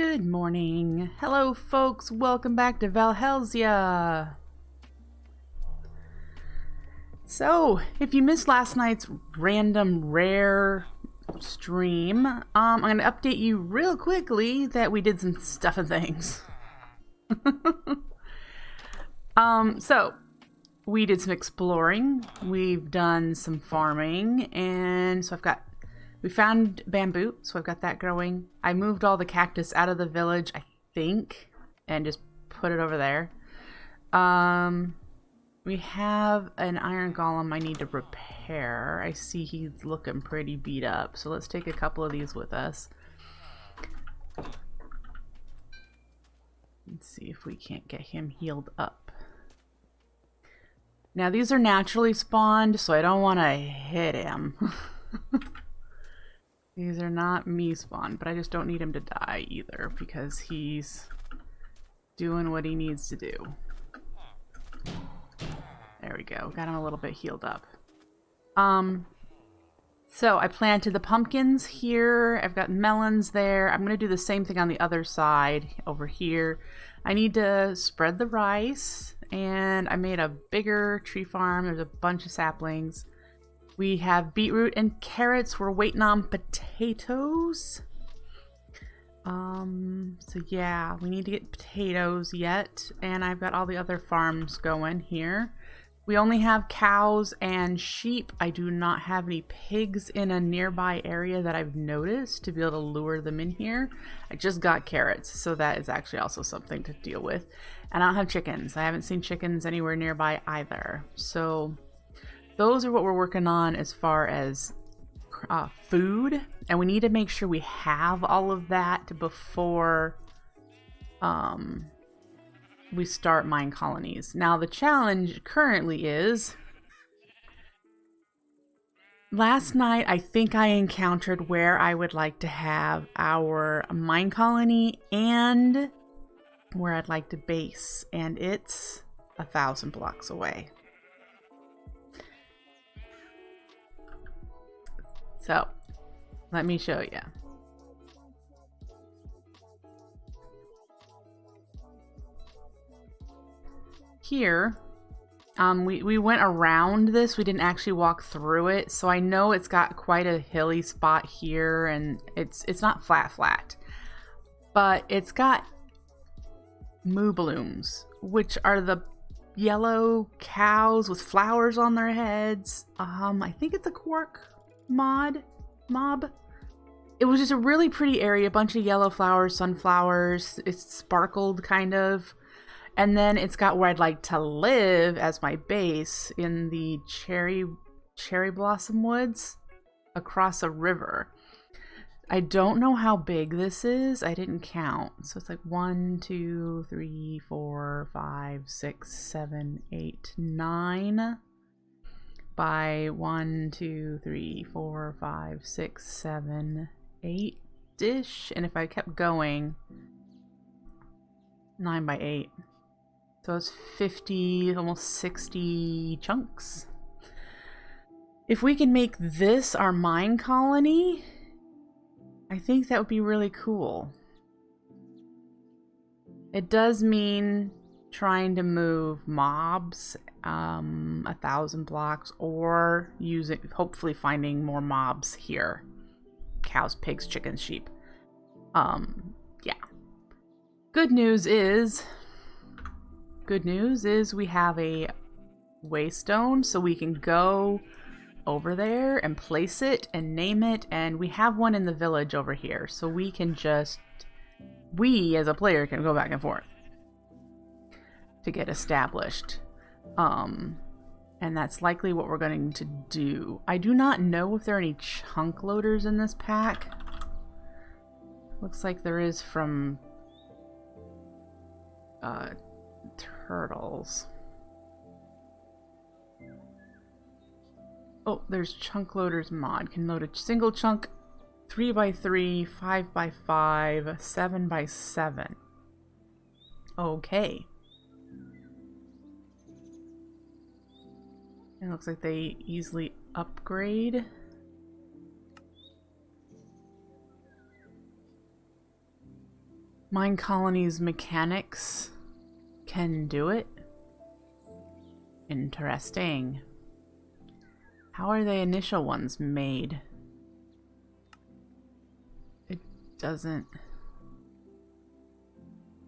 Good morning. Hello folks, welcome back to Valhelsia. So, if you missed last night's random rare stream, I'm going to update you real quickly that we did some stuff and things. So, we did some exploring, we've done some farming, and so we found bamboo, so I've got that growing. I moved all the cactus out of the village, I think, and just put it over there. We have an iron golem I need to repair. I see he's looking pretty beat up, so let's take a couple of these with us. Let's see if we can't get him healed up. Now these are naturally spawned, so I don't want to hit him. These are not me spawned, but I just don't need him to die either because he's doing what he needs to do. There we go. Got him a little bit healed up. So I planted the pumpkins here. I've got melons there. I'm going to do the same thing on the other side over here. I need to spread the rice, and I made a bigger tree farm. There's a bunch of saplings. We have beetroot and carrots. We're waiting on potatoes. So yeah, we need to get potatoes yet. And I've got all the other farms going here. We only have cows and sheep. I do not have any pigs in a nearby area that I've noticed to be able to lure them in here. I just got carrots, so that is actually also something to deal with. And I don't have chickens. I haven't seen chickens anywhere nearby either. So those are what we're working on as far as food, and we need to make sure we have all of that before we start mine colonies. Now the challenge currently is, last night I think I encountered where I would like to have our mine colony and where I'd like to base, and it's 1,000 blocks away. So, let me show you. Here, we went around this. We didn't actually walk through it, so I know it's got quite a hilly spot here, and it's not flat, but it's got moo blooms, which are the yellow cows with flowers on their heads. I think it's a quark mob. It was just a really pretty area, a bunch of yellow flowers, sunflowers. It's sparkled kind of, and then it's got where I'd like to live as my base in the cherry blossom woods across a river. I don't know how big this is. I didn't count, so it's like 1 2 3 4 5 6 7 8 9 by 1 2 3 4 5 6 7 8-ish, and if I kept going, 9 by 8, so it's 50, almost 60 chunks. If we can make this our mine colony, I think that would be really cool. It does mean trying to move mobs 1,000 blocks, or hopefully finding more mobs here. Cows, pigs, chickens, sheep. Yeah. Good news is we have a waystone, so we can go over there and place it and name it, and we have one in the village over here, so we as a player can go back and forth to get established. And that's likely what we're going to do. I do not know if there are any chunk loaders in this pack. Looks like there is from turtles. Oh, there's chunk loaders mod. Can load a single chunk 3x3, 5x5, 7x7. Okay. It looks like they easily upgrade. Mine Colony's mechanics can do it. Interesting. How are the initial ones made? It doesn't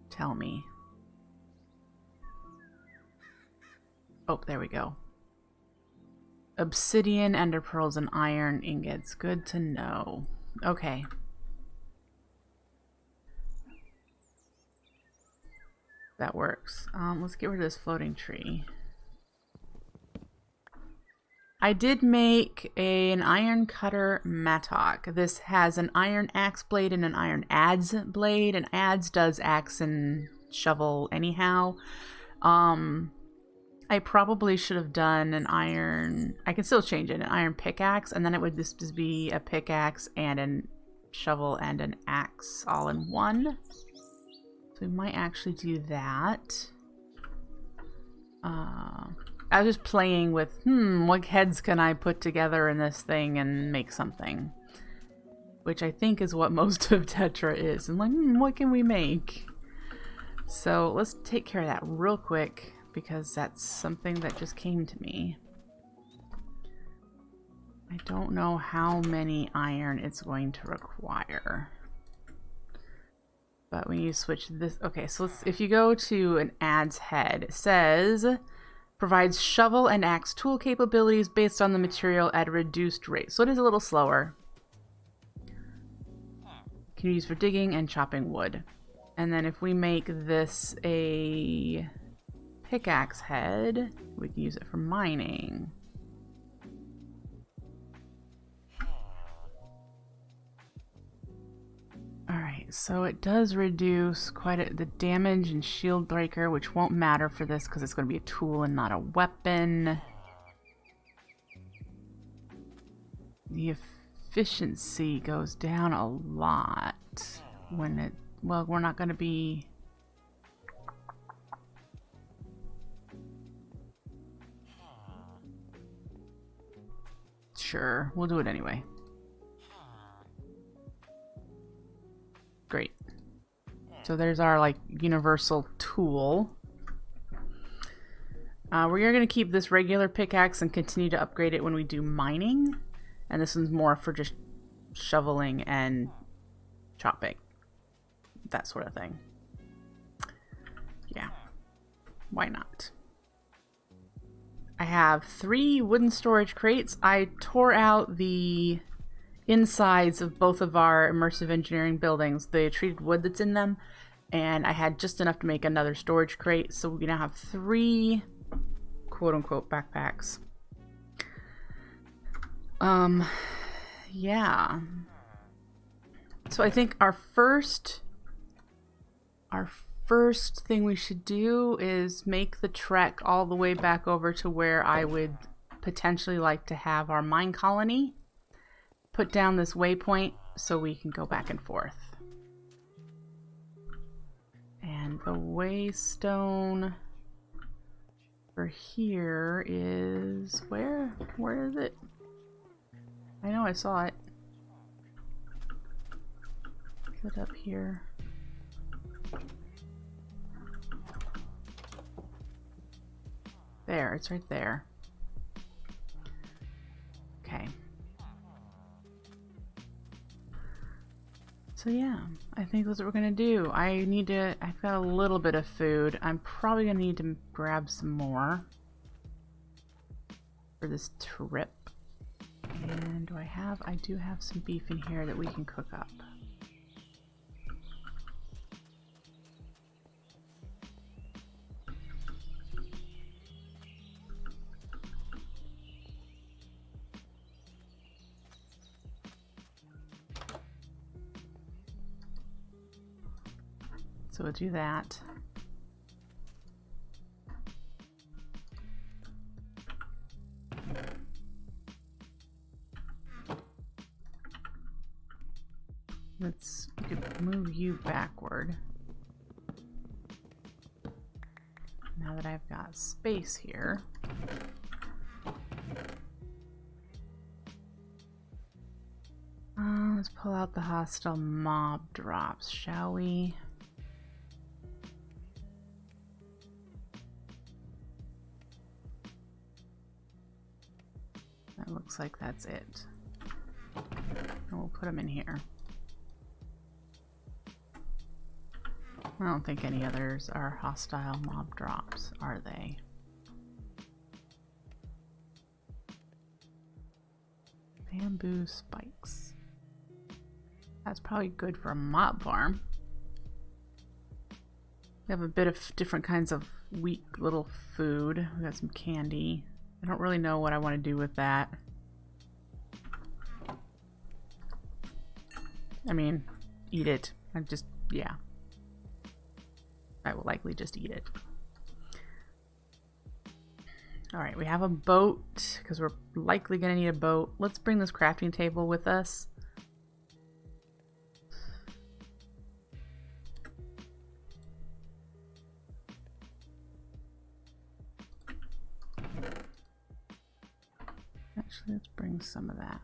tell me. Oh, there we go. Obsidian, ender pearls, and iron ingots. Good to know. Okay. That works. Let's get rid of this floating tree. I did make an iron cutter mattock. This has an iron axe blade and an iron adze blade. An adze does axe and shovel anyhow. I probably should have done an iron... I can still change it. An iron pickaxe, and then it would just be a pickaxe and a shovel and an axe all in one. So we might actually do that. I was just playing with, what heads can I put together in this thing and make something? Which I think is what most of Tetra is. I'm like, what can we make? So let's take care of that real quick, because that's something that just came to me. I don't know how many iron it's going to require. But we need to switch this. Okay, so if you go to an adze head, it says... provides shovel and axe tool capabilities based on the material at a reduced rate. So it is a little slower. Can be used for digging and chopping wood. And then if we make this a pickaxe head, we can use it for mining. Alright, so it does reduce quite the damage and shield breaker, which won't matter for this because it's going to be a tool and not a weapon. The efficiency goes down a lot when it... well, we're not going to be... Sure, we'll do it anyway. Great. So there's our like universal tool. We're going to keep this regular pickaxe and continue to upgrade it when we do mining. And this one's more for just shoveling and chopping. That sort of thing. Yeah. Why not? I have 3 wooden storage crates. I tore out the insides of both of our immersive engineering buildings, the treated wood that's in them, and I had just enough to make another storage crate, so we now have 3 quote-unquote backpacks. Yeah. So I think our first thing we should do is make the trek all the way back over to where I would potentially like to have our mine colony. Put down this waypoint so we can go back and forth. And the waystone for here is where? Where is it? I know I saw it. Is it up here? There, it's right there. Okay. So yeah, I think that's what we're gonna do. I've got a little bit of food. I'm probably gonna need to grab some more for this trip. And I do have some beef in here that we can cook up. So we'll do that. We could move you backward. Now that I've got space here. Let's pull out the hostile mob drops, shall we? It looks like that's it. And we'll put them in here. I don't think any others are hostile mob drops, are they? Bamboo spikes. That's probably good for a mob farm. We have a bit of different kinds of weak little food. We got some candy. I don't really know what I want to do with that. I mean, eat it. Yeah. I will likely just eat it. Alright, we have a boat, because we're likely going to need a boat. Let's bring this crafting table with us. Actually, let's bring some of that.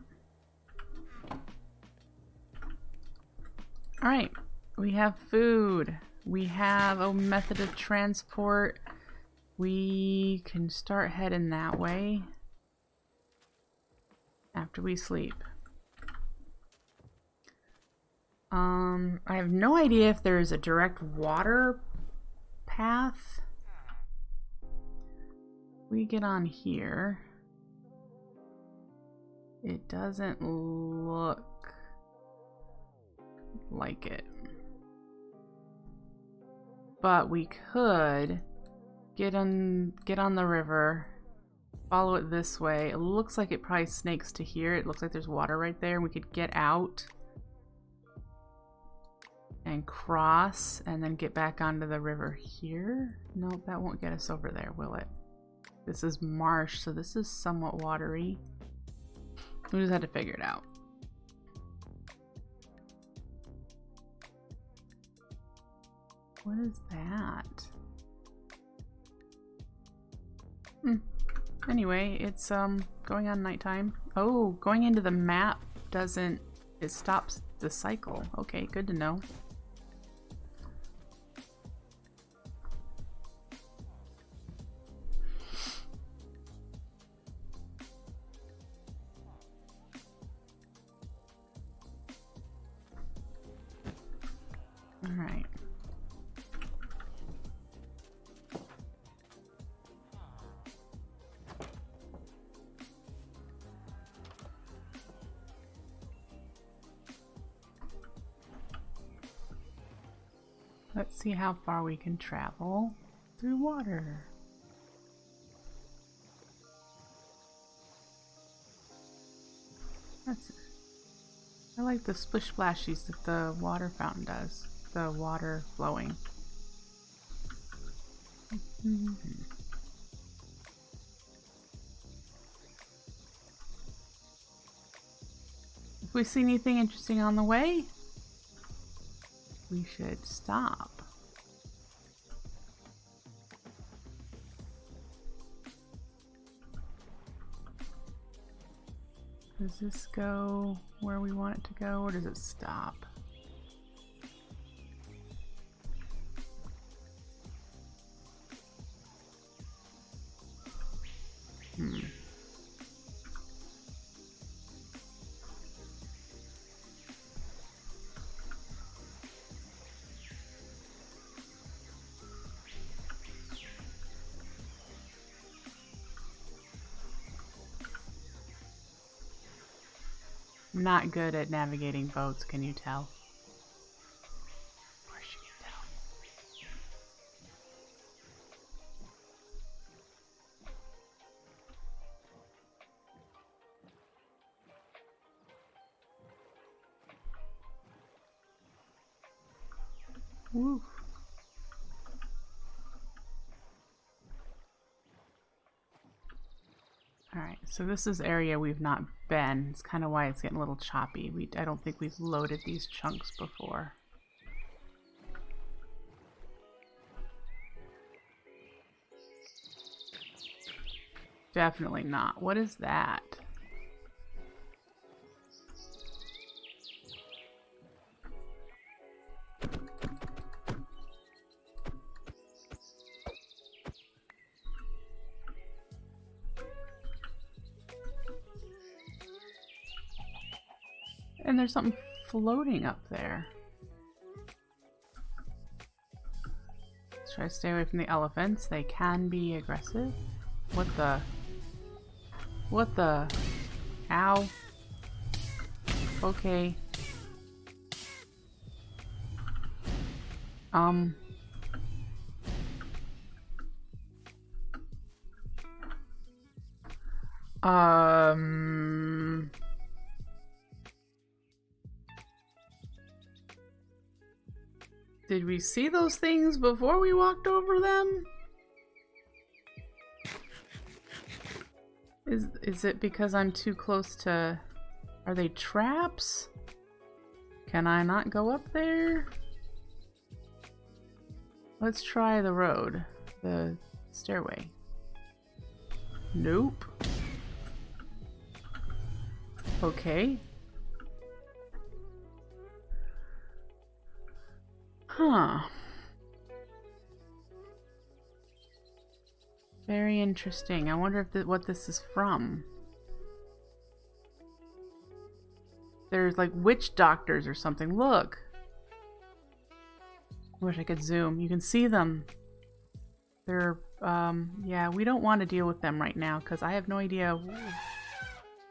Alright, we have food. We have a method of transport. We can start heading that way after we sleep. I have no idea if there's a direct water path. We get on here. It doesn't look like it. But we could get on the river, follow it this way. It looks like it probably snakes to here. It looks like there's water right there. We could get out and cross and then get back onto the river here. Nope, that won't get us over there, will it? This is marsh, so this is somewhat watery. We just had to figure it out. What is that? Anyway, it's going on nighttime. Oh, going into the map doesn't, it stops the cycle. Okay, good to know. All right. Let's see how far we can travel through water. That's it. I like the splish splashies that the water fountain does. The water flowing. If we see anything interesting on the way, we should stop. Does this go where we want it to go, or does it stop? I'm not good at navigating boats, can you tell? Of course you can tell. Woo. Alright, so this is area we've not been. It's kind of why it's getting a little choppy. I don't think we've loaded these chunks before. Definitely not. What is that? and there's something floating up there. Let's try to stay away from the elephants. They can be aggressive. What the? What the? Ow. Okay. Did we see those things before we walked over them? Is it because I'm too close to... Are they traps? Can I not go up there? Let's try the road. The stairway. Nope. Okay. Huh. Very interesting. I wonder if what this is from. There's like witch doctors or something. Look. I wish I could zoom. You can see them. They're, yeah, we don't want to deal with them right now because I have no idea.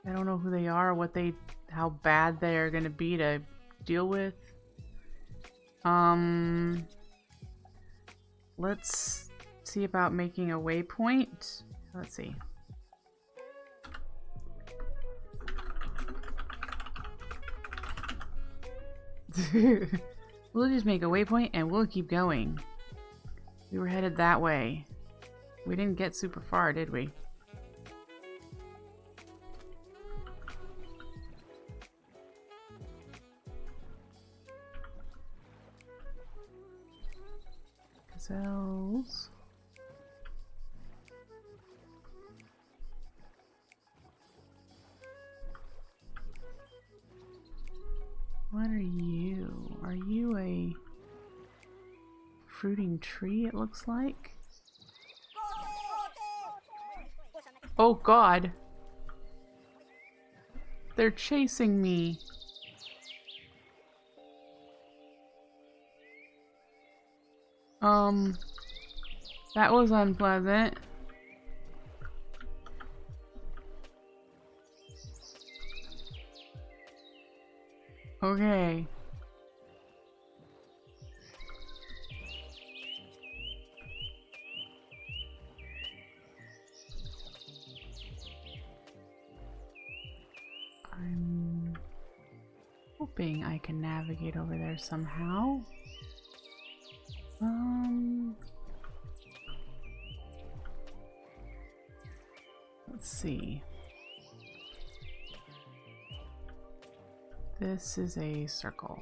I don't know who they are, how bad they are going to be to deal with. Let's see about making a waypoint. Let's see. We'll just make a waypoint and we'll keep going. We were headed that way. We didn't get super far, did we? Gazelles. What are you? Are you a fruiting tree, it looks like? Oh god! They're chasing me! That was unpleasant. Okay. I'm hoping I can navigate over there somehow. Let's see. This is a circle.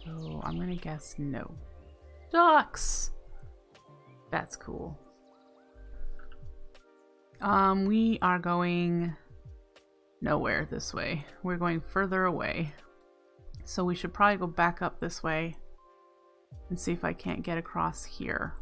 So I'm gonna guess no. Ducks! That's cool. We are going nowhere this way. We're going further away. So we should probably go back up this way and see if I can't get across here.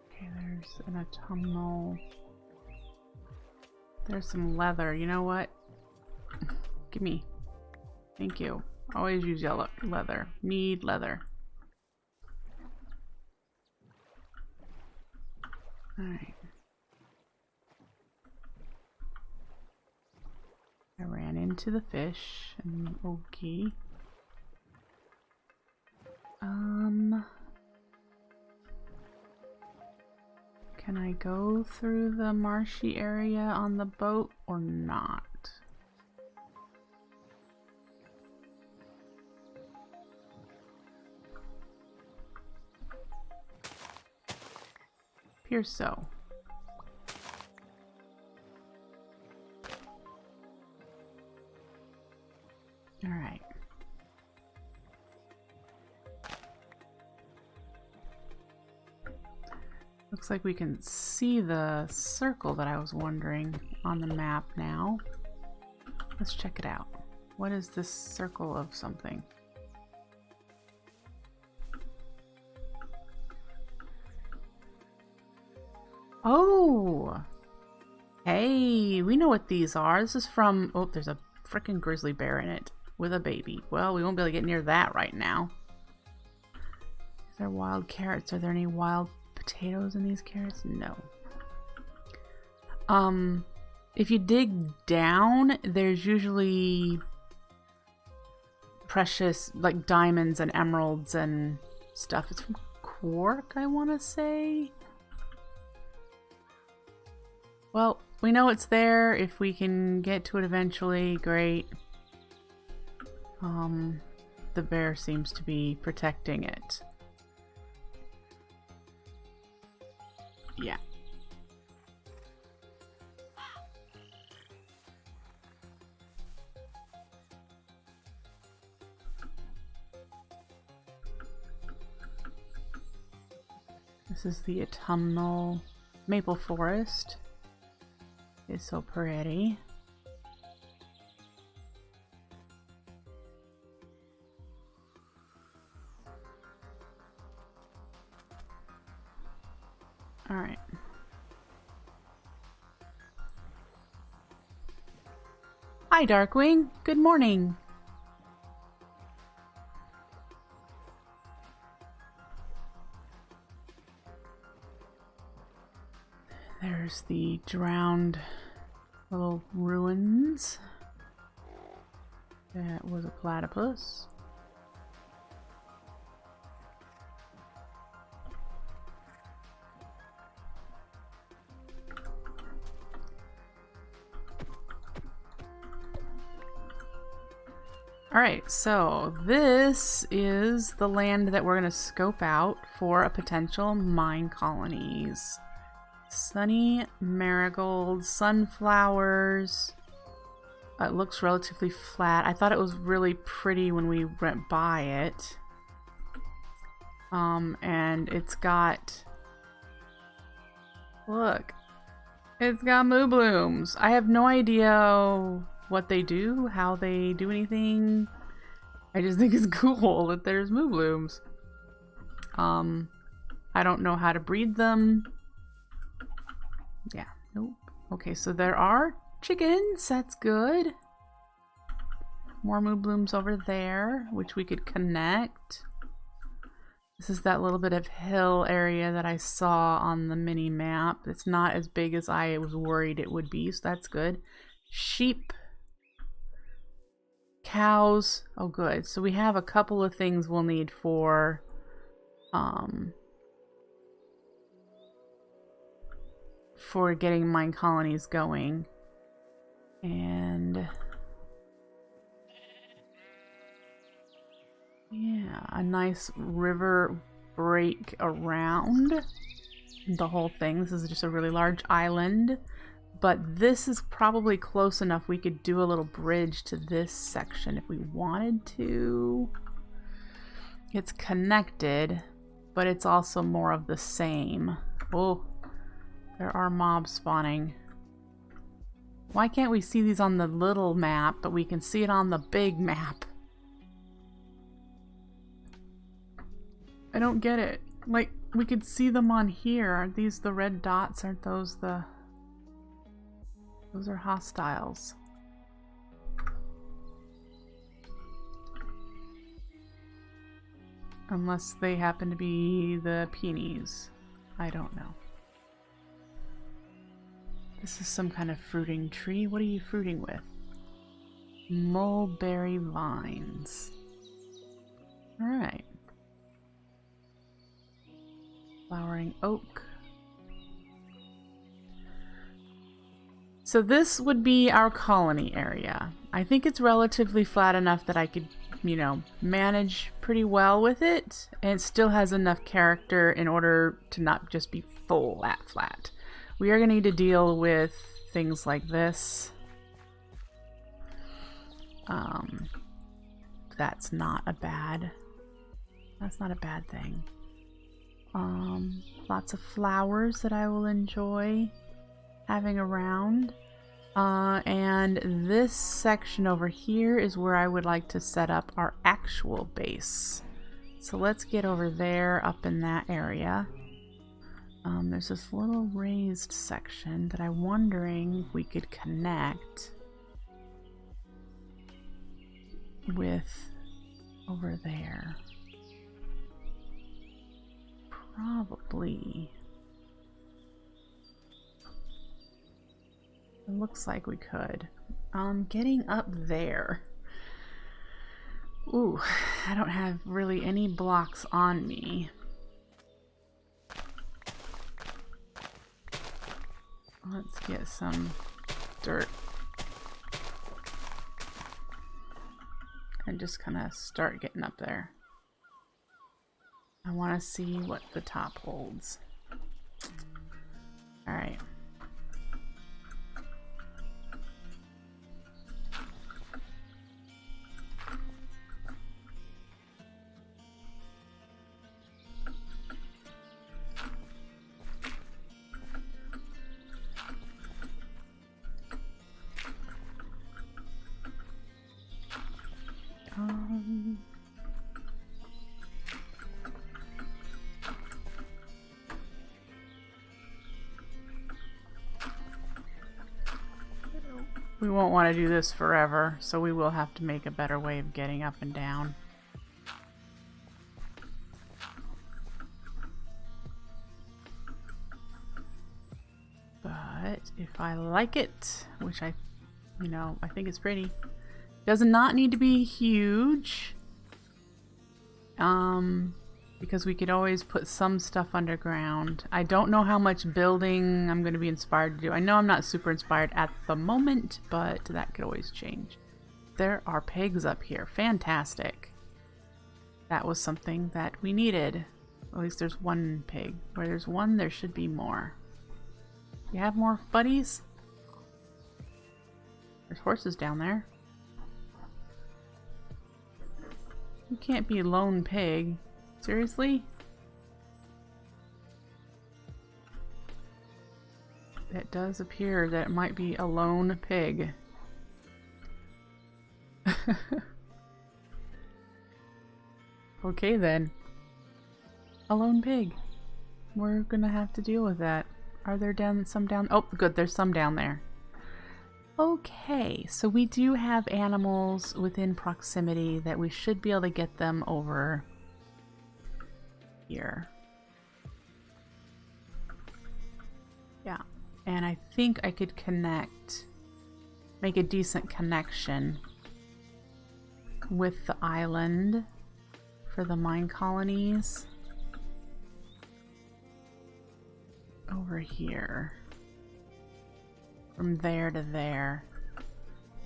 Okay, there's an autumnal. There's some leather. You know what? Give me. Thank you. Always use yellow leather. Need leather. Alright. I ran into the fish and okay. Can I go through the marshy area on the boat or not? Appears so. All right. Looks like we can see the circle that I was wondering on the map now. Let's check it out. What is this circle of something? Oh! Hey, we know what these are. This is from... Oh, there's a freaking grizzly bear in it with a baby. Well, we won't be able to get near that right now. Is there wild carrots? Are there any wild potatoes in these carrots? No. If you dig down, there's usually precious, like diamonds and emeralds and stuff. It's from Quark, I want to say. Well, we know it's there. If we can get to it eventually, great. The bear seems to be protecting it. Yeah. This is the autumnal maple forest. It's so pretty. All right. Hi, Darkwing. Good morning. There's the drowned little ruins. That was a platypus. Alright, so this is the land that we're going to scope out for a potential mine colonies. Sunny marigolds, sunflowers. It looks relatively flat. I thought it was really pretty when we went by it. And it's got... Look. It's got moo blooms. I have no idea what they do, how they do anything. I just think it's cool that there's moo blooms. I don't know how to breed them. Yeah, nope. Okay, so there are chickens. That's good. More moo blooms over there, which we could connect. This is that little bit of hill area that I saw on the mini map. It's not as big as I was worried it would be, so that's good. Sheep. Cows. Oh, good. So we have a couple of things we'll need for getting mine colonies going. And yeah, a nice river break around the whole thing. This is just a really large island, but this is probably close enough we could do a little bridge to this section if we wanted to. It's connected, but it's also more of the same. Oh, there are mobs spawning. Why can't we see these on the little map, but we can see it on the big map? I don't get it. Like, we could see them on here. Aren't these the red dots? Aren't those the... Those are hostiles. Unless they happen to be the peonies. I don't know. This is some kind of fruiting tree. What are you fruiting with? Mulberry vines. Alright. Flowering oak. So this would be our colony area. I think it's relatively flat enough that I could, you know, manage pretty well with it. And it still has enough character in order to not just be full flat. We are going to need to deal with things like this. That's not a bad thing. Lots of flowers that I will enjoy having around. And this section over here is where I would like to set up our actual base. So let's get over there up in that area. There's this little raised section that I'm wondering if we could connect with over there. Probably. It looks like we could. Getting up there. Ooh, I don't have really any blocks on me. Let's get some dirt. And just kind of start getting up there. I want to see what the top holds. All right. We won't want to do this forever, so we will have to make a better way of getting up and down. But if I like it, which I think it's pretty, does not need to be huge. Because we could always put some stuff underground. I don't know how much building I'm going to be inspired to do. I know I'm not super inspired at the moment, but that could always change. There are pigs up here. Fantastic. That was something that we needed. At least there's one pig. Where there's one, there should be more. You have more buddies? There's horses down there. You can't be a lone pig. Seriously? It does appear that it might be a lone pig. Okay then. A lone pig. We're gonna have to deal with that. Are there some down? Oh, good, there's some down there. Okay, so we do have animals within proximity that we should be able to get them over here. Yeah, and I think I could make a decent connection with the island for the mine colonies over here. From there to there.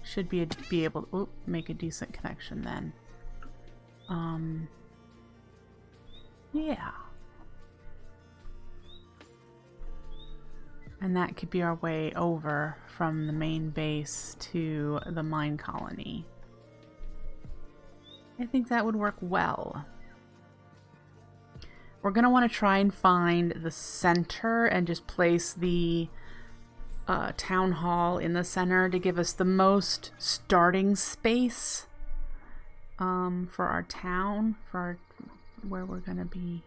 Should be able to make a decent connection then. Yeah. And that could be our way over from the main base to the mine colony. I think that would work well. We're going to want to try and find the center and just place the town hall in the center to give us the most starting space for our town, where we're going to be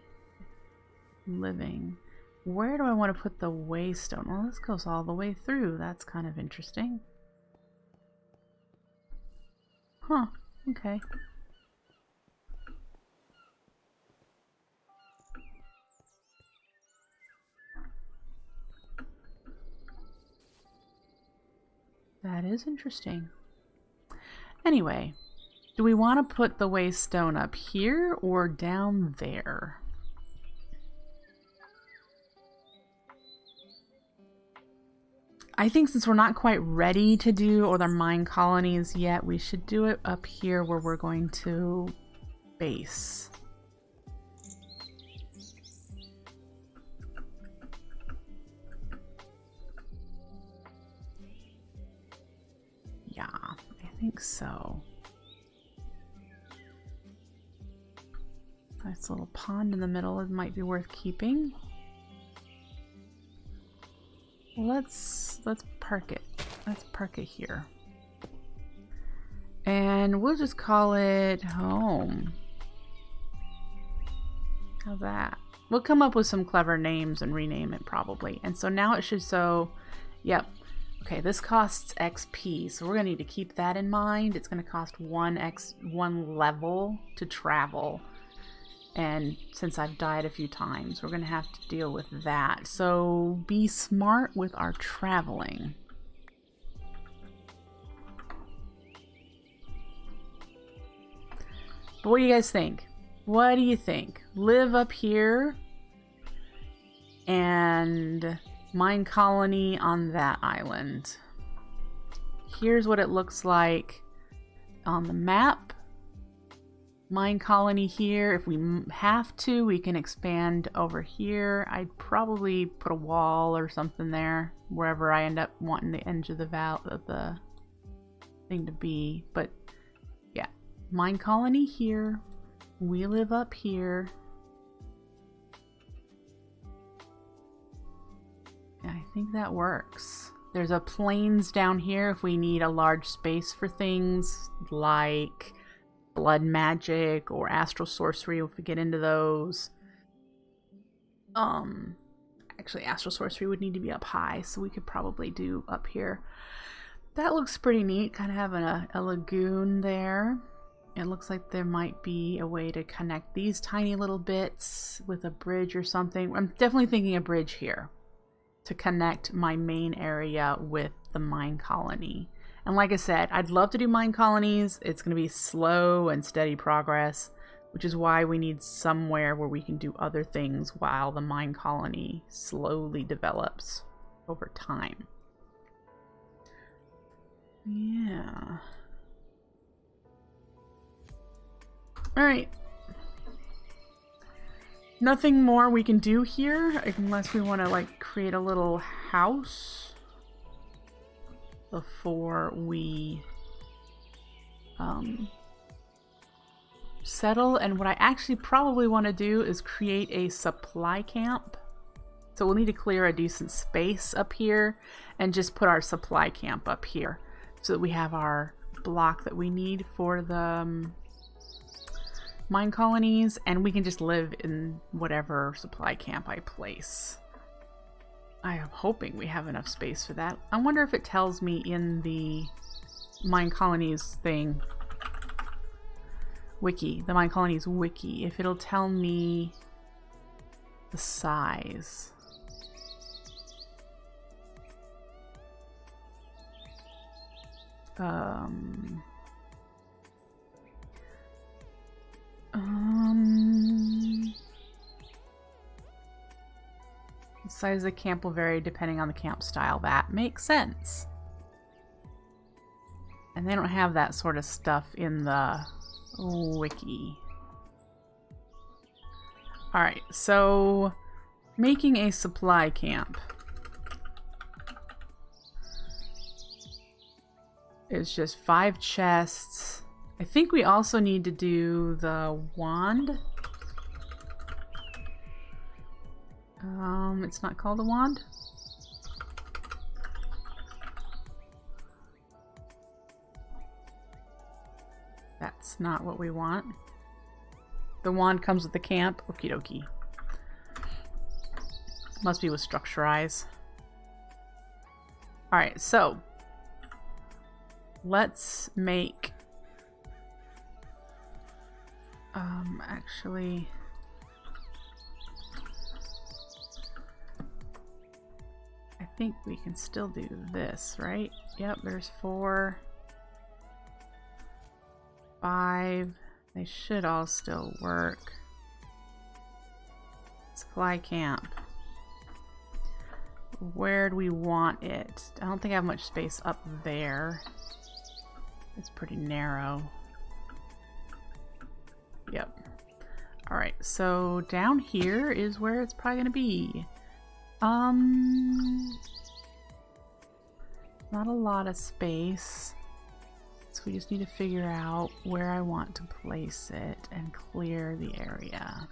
living. Where do I want to put the waystone? Well, this goes all the way through. That's kind of interesting. Huh, okay. That is interesting. Anyway, do we want to put the waystone up here or down there? I think since we're not quite ready to do other mine colonies yet, we should do it up here where we're going to base. Yeah, I think so. Nice little pond in the middle. It might be worth keeping. Let's park it. Let's park it here. And we'll just call it home. How's that? We'll come up with some clever names and rename it probably. And so now it should show, yep. Okay, this costs XP, so we're gonna need to keep that in mind. It's gonna cost one level to travel. And since I've died a few times, we're gonna have to deal with that. So be smart with our traveling. But what do you guys think? What do you think? Live up here and mine colony on that island. Here's what it looks like on the map. Mine colony here. If we have to, we can expand over here. I'd probably put a wall or something there wherever I end up wanting the edge of the thing to be. But yeah, mine colony here. We live up here. I think that works. There's a plains down here if we need a large space for things like blood magic or astral sorcery if we get into those. Actually astral sorcery would need to be up high, so we could probably do up here. That looks pretty neat, kind of having a lagoon there. It looks like there might be a way to connect these tiny little bits with a bridge or something. I'm definitely thinking a bridge here to connect my main area with the mine colony. And like I said, I'd love to do mine colonies. It's going to be slow and steady progress, which is why we need somewhere where we can do other things while the mine colony slowly develops over time. Yeah. All right. Nothing more we can do here unless we want to like create a little house before we settle. And what I actually probably want to do is create a supply camp. So we'll need to clear a decent space up here and just put our supply camp up here so that we have our block that we need for the mine colonies, and we can just live in whatever supply camp I place. I am hoping we have enough space for that. I wonder if it tells me in the mine colonies thing wiki, the mine colonies wiki, if it'll tell me the size. The size of the camp will vary depending on the camp style. That makes sense. And they don't have that sort of stuff in the wiki. Alright, so making a supply camp is just 5 chests. I think we also need to do the wand. It's not called a wand. That's not what we want. The wand comes with the camp. Okie dokie. Must be with structurize. Alright, so let's make actually I think we can still do this, right? Yep, there's 4, 5. They should all still work. Supply camp. Where do we want it? I don't think I have much space up there. It's pretty narrow. Yep. Alright, so down here is where it's probably gonna be. Not a lot of space. So we just need to figure out where I want to place it and clear the area.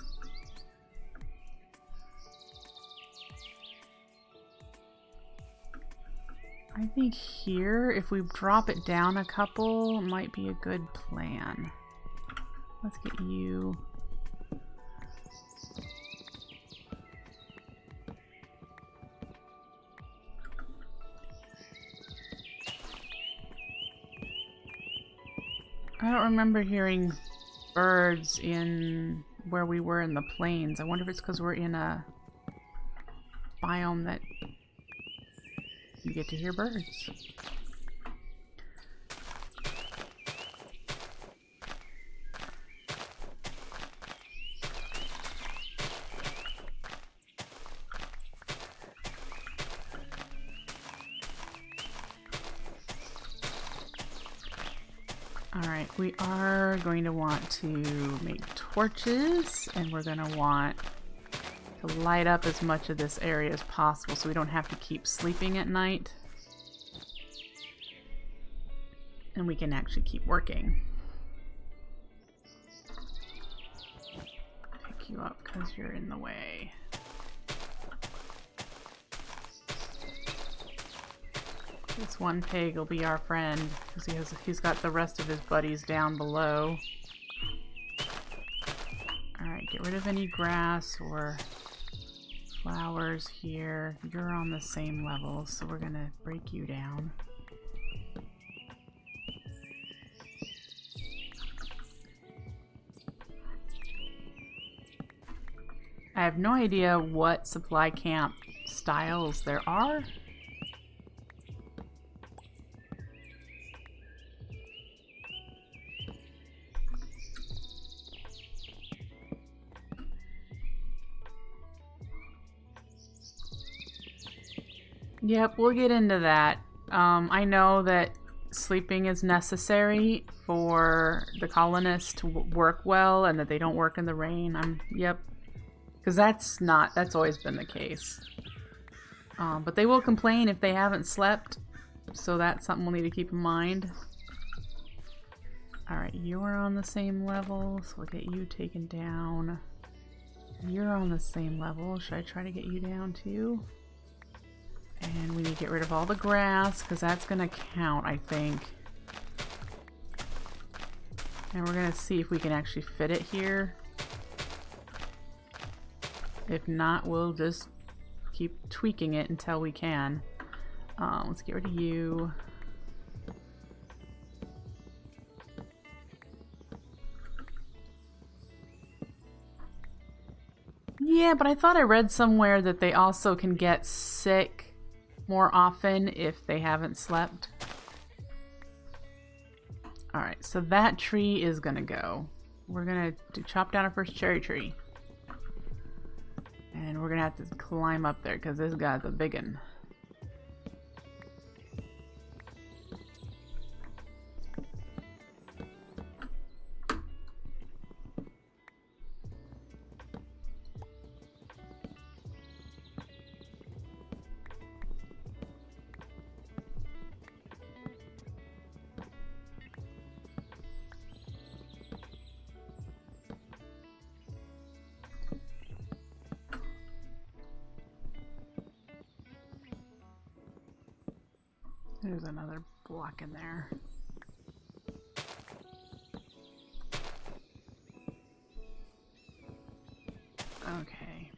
I think here, if we drop it down a couple, might be a good plan. Let's get you. I don't remember hearing birds in where we were in the plains. I wonder if it's because we're in a biome that you get to hear birds. Alright, we are going to want to make torches, and we're going to want to light up as much of this area as possible so we don't have to keep sleeping at night. And we can actually keep working. Pick you up because you're in the way. This one pig will be our friend because he's got the rest of his buddies down below. Alright, get rid of any grass or flowers here. You're on the same level, so we're gonna break you down. I have no idea what supply camp styles there are. Yep, we'll get into that. I know that sleeping is necessary for the colonists to work well and that they don't work in the rain. Yep. Because that's always been the case. But they will complain if they haven't slept, so that's something we'll need to keep in mind. Alright, you're on the same level, so we'll get you taken down. You're on the same level. Should I try to get you down too? And we need to get rid of all the grass, because that's going to count, I think. And we're going to see if we can actually fit it here. If not, we'll just keep tweaking it until we can. Let's get rid of you. Yeah, but I thought I read somewhere that they also can get sick more often if they haven't slept. Alright, so that tree is gonna go. We're gonna chop down our first cherry tree. And we're gonna have to climb up there because this guy's a big one. There's another block in there. Okay.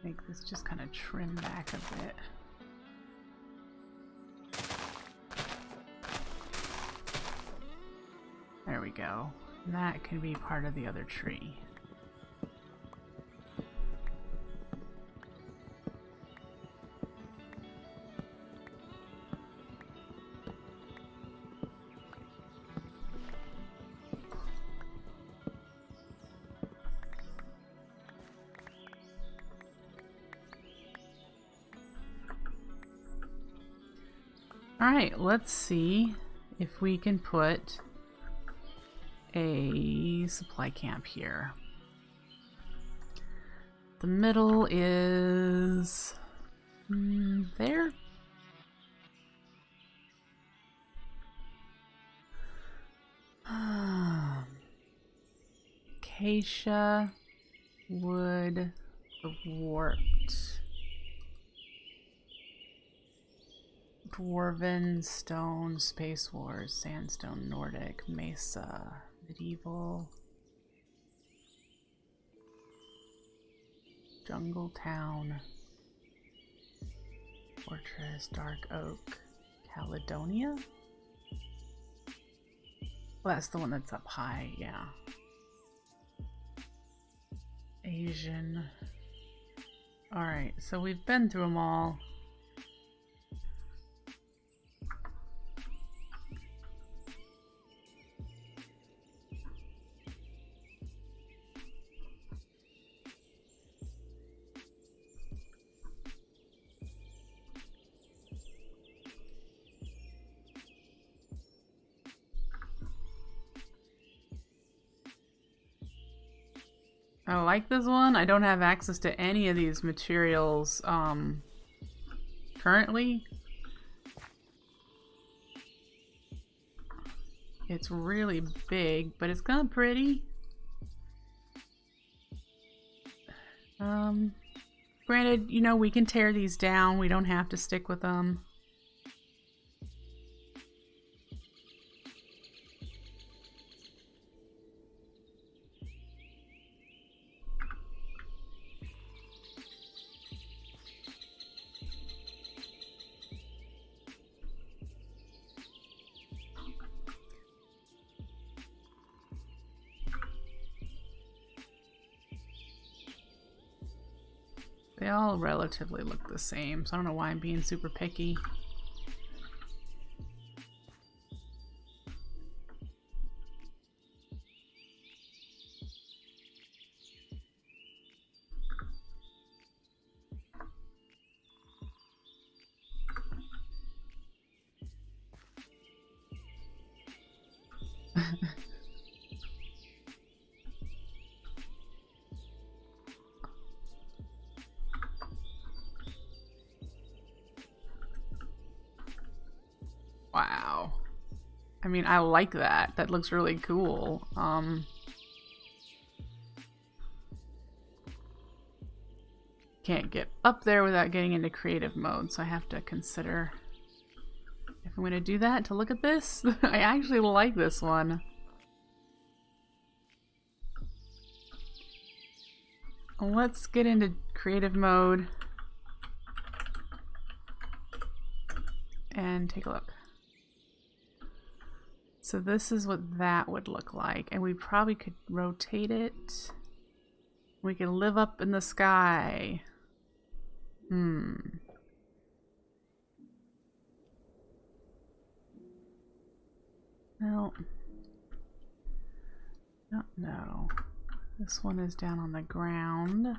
Make this just kind of trim back a bit. There we go. And that can be part of the other tree. Alright, let's see if we can put a supply camp here. The middle is there. Acacia, wood, warped, dwarven, stone, space wars, sandstone, Nordic, mesa, medieval, jungle town, fortress, dark oak, Caledonia. Well, that's the one that's up high, yeah. Asian. Alright, so we've been through them all. I like this one. I don't have access to any of these materials currently. It's really big, but it's kind of pretty. Granted, you know, we can tear these down. We don't have to stick with them. They all relatively look the same, so I don't know why I'm being super picky. Wow. I mean, I like that. That looks really cool. Can't get up there without getting into creative mode, so I have to consider if I'm going to do that to look at this. I actually like this one. Let's get into creative mode and take a look. So this is what that would look like, and we probably could rotate it. We could live up in the sky. Well, no. This one is down on the ground.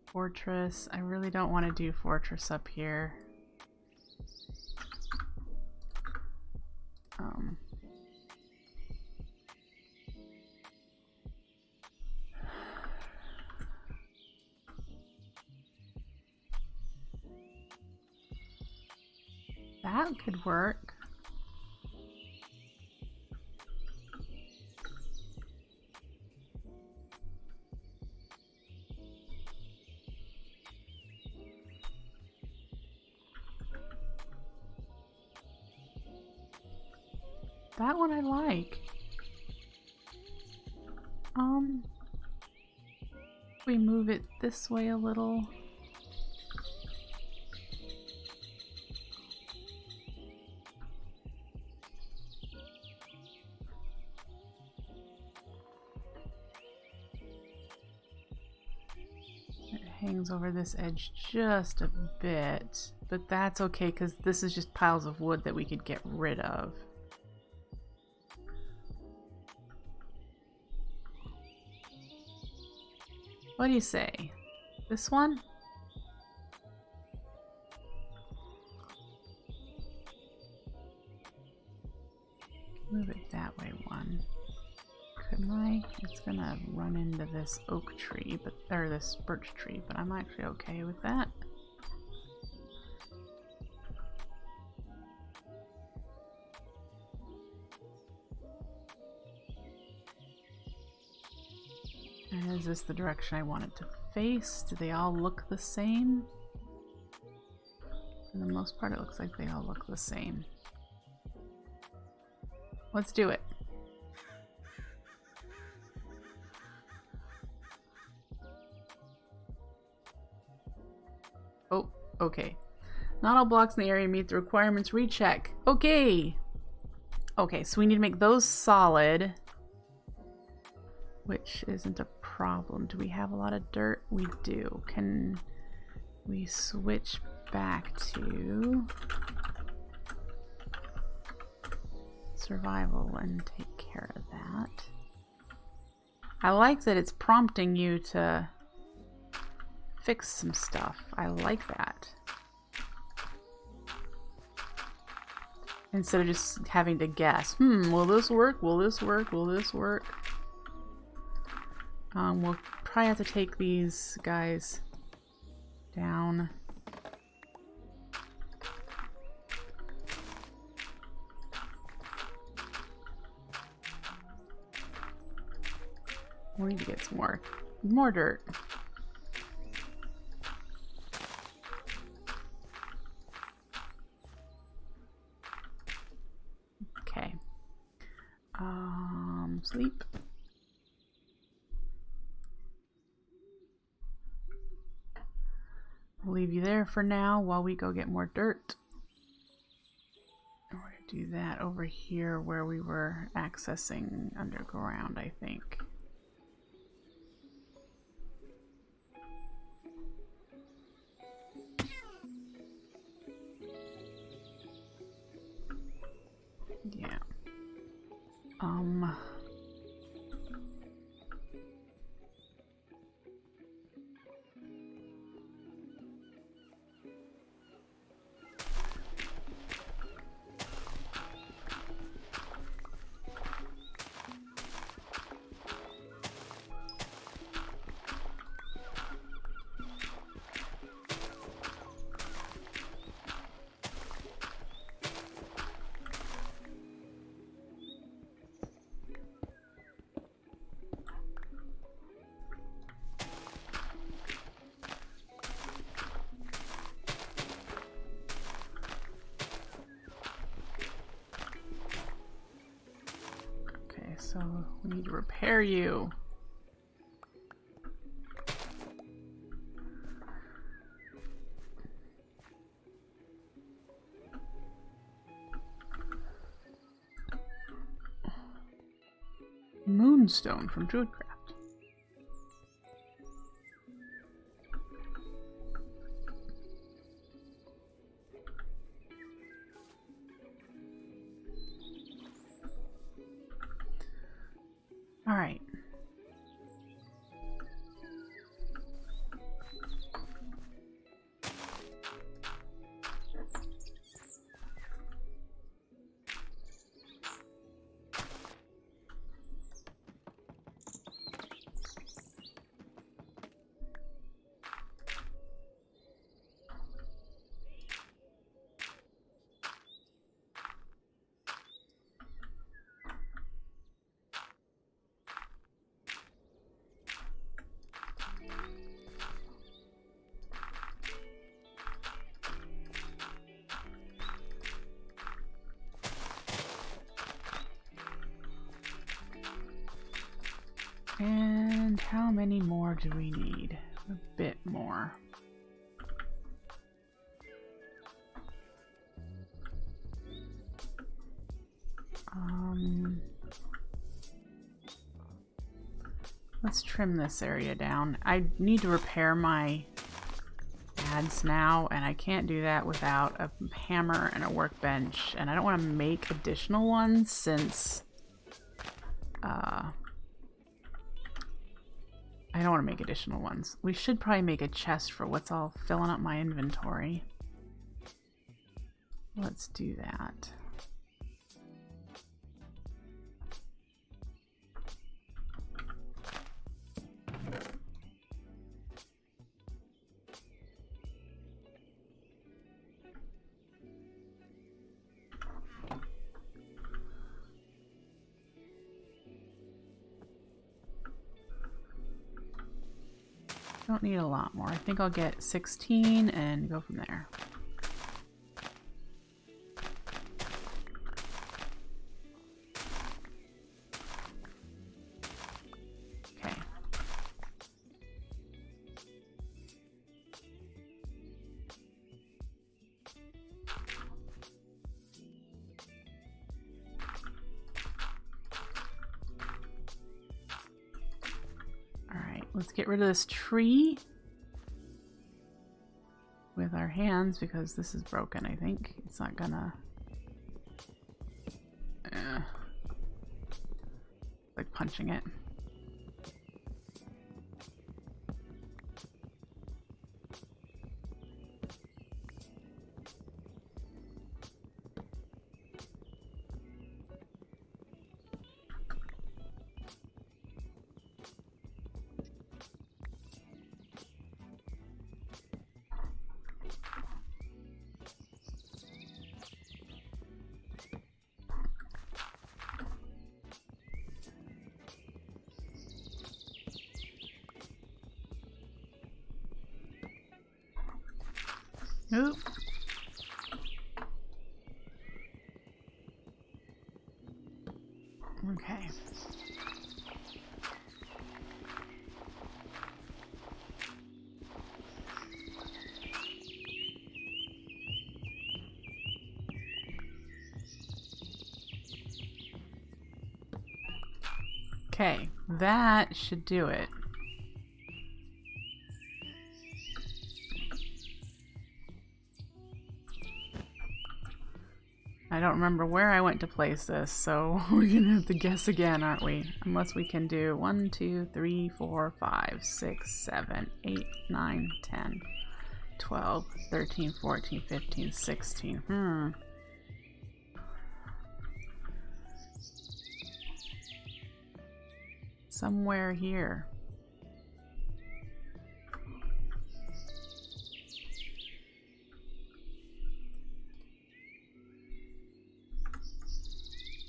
Fortress. I really don't want to do fortress up here. That could work. That one I like. We move it this way a little. It hangs over this edge just a bit, but that's okay because this is just piles of wood that we could get rid of. What do you say? This one? Move it that way one. Couldn't I? It's gonna run into this oak tree, but or this birch tree, but I'm actually okay with that. And is this the direction I want it to face? Do they all look the same? For the most part, it looks like they all look the same. Let's do it. Oh, okay. Not all blocks in the area meet the requirements. Recheck. Okay. Okay, so we need to make those solid, which isn't a problem. Do we have a lot of dirt? We do. Can we switch back to survival and take care of that? I like that it's prompting you to fix some stuff. I like that. Instead of just having to guess. Will this work? Will this work? Will this work? We'll probably have to take these guys down. We need to get some more dirt. Okay. Sleep. We'll leave you there for now while we go get more dirt. We're going to do that over here where we were accessing underground, I think. Yeah. So we need to repair you. Moonstone from Druidcraft. All right. And how many more do we need? A bit more. Let's trim this area down. I need to repair my ads now, and I can't do that without a hammer and a workbench. And I don't want to make additional ones since I don't want to make additional ones. We should probably make a chest for what's all filling up my inventory. Let's do that. don't need a lot more. I think I'll get 16 and go from there. Okay. Let's get rid of this tree with our hands because this is broken, I think. It's not gonna... like punching it. Oop. Okay. Okay, that should do it. I don't remember where I went to place this, so we're gonna have to guess again, aren't we? Unless we can do 1, 2, 3, 4, 5, 6, 7, 8, 9, 10, 12, 13, 14, 15, 16. Somewhere here.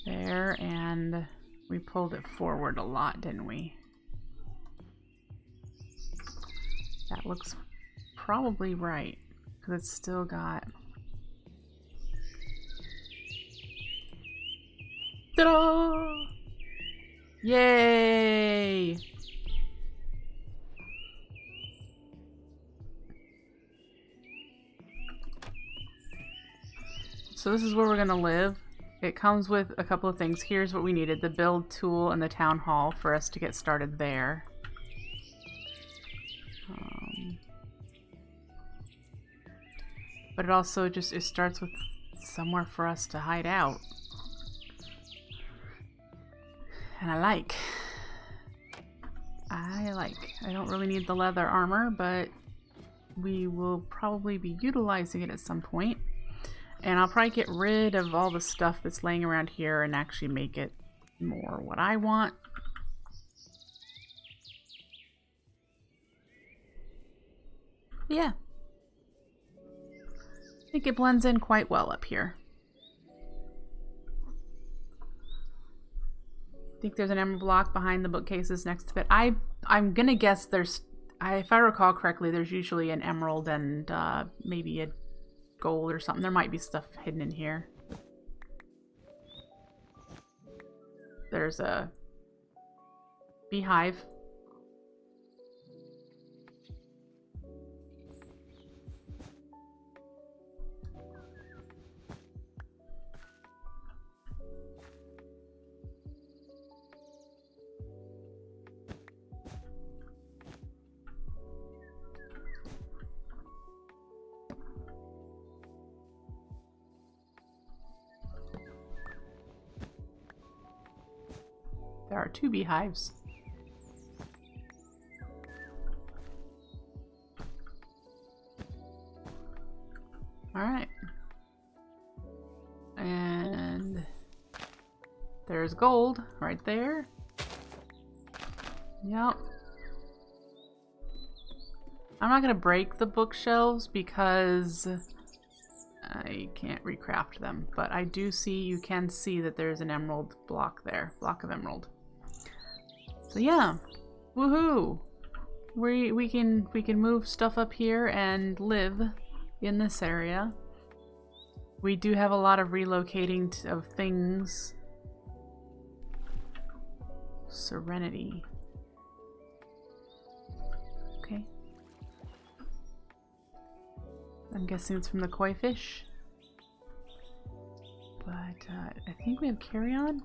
There, and we pulled it forward a lot, didn't we? That looks probably right, because it's still got... Ta-da! Yay! So this is where we're gonna live. It comes with a couple of things. Here's what we needed: the build tool and the town hall for us to get started there. But it also just, it starts with somewhere for us to hide out. And I like. I don't really need the leather armor, but we will probably be utilizing it at some point. And I'll probably get rid of all the stuff that's laying around here and actually make it more what I want. Yeah. I think it blends in quite well up here. I think there's an emerald block behind the bookcases next to it. I'm gonna guess there's, if I recall correctly, there's usually an emerald and maybe a gold or something. There might be stuff hidden in here. There's a beehive. There are 2 beehives. Alright. And there's gold right there. Yep. I'm not gonna break the bookshelves because I can't recraft them, but I do see, you can see that there's an emerald block there, block of emerald. So yeah, woohoo! we can move stuff up here and live in this area. We do have a lot of relocating of things. Serenity. Okay. I'm guessing it's from the koi fish. But I think we have carry-on.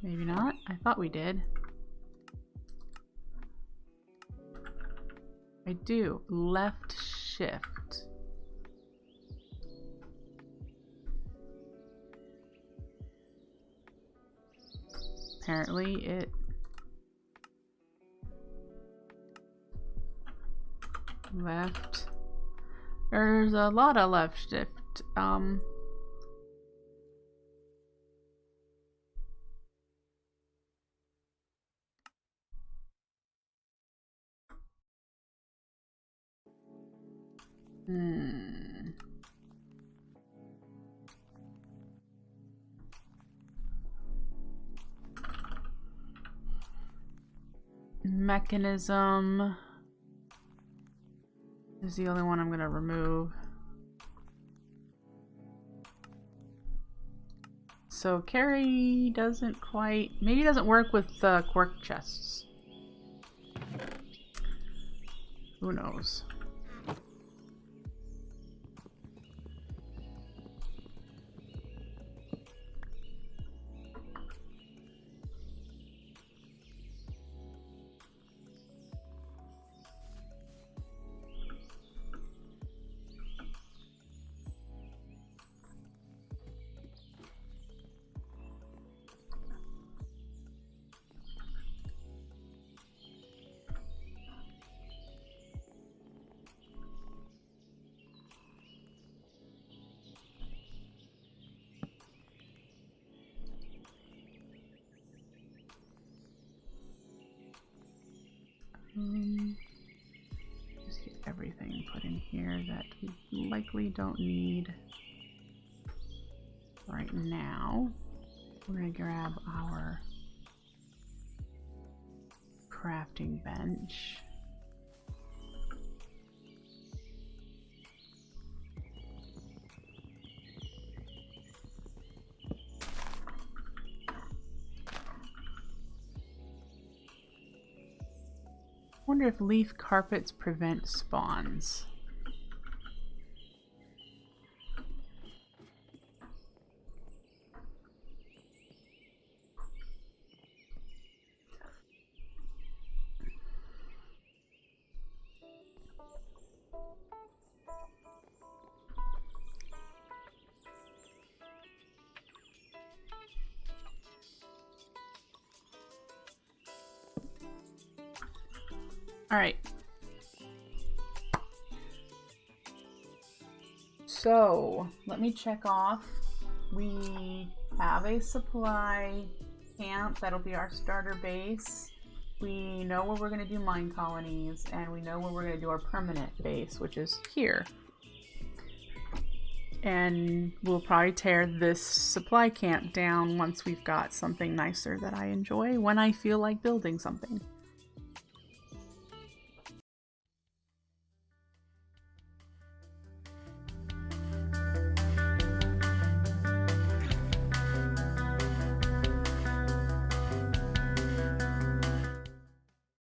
Maybe not. I thought we did. I do. Left shift. Apparently it... Left. There's a lot of left shift. Mechanism is the only one I'm gonna remove. So carry doesn't quite, maybe it doesn't work with the quirk chests. Who knows? Just get everything put in here that we likely don't need right now. We're gonna grab our crafting bench. Wonder if leaf carpets prevent spawns. All right. So let me check off. We have a supply camp. That'll be our starter base. We know where we're going to do mine colonies, and we know where we're going to do our permanent base, which is here. And we'll probably tear this supply camp down once we've got something nicer that I enjoy when I feel like building something.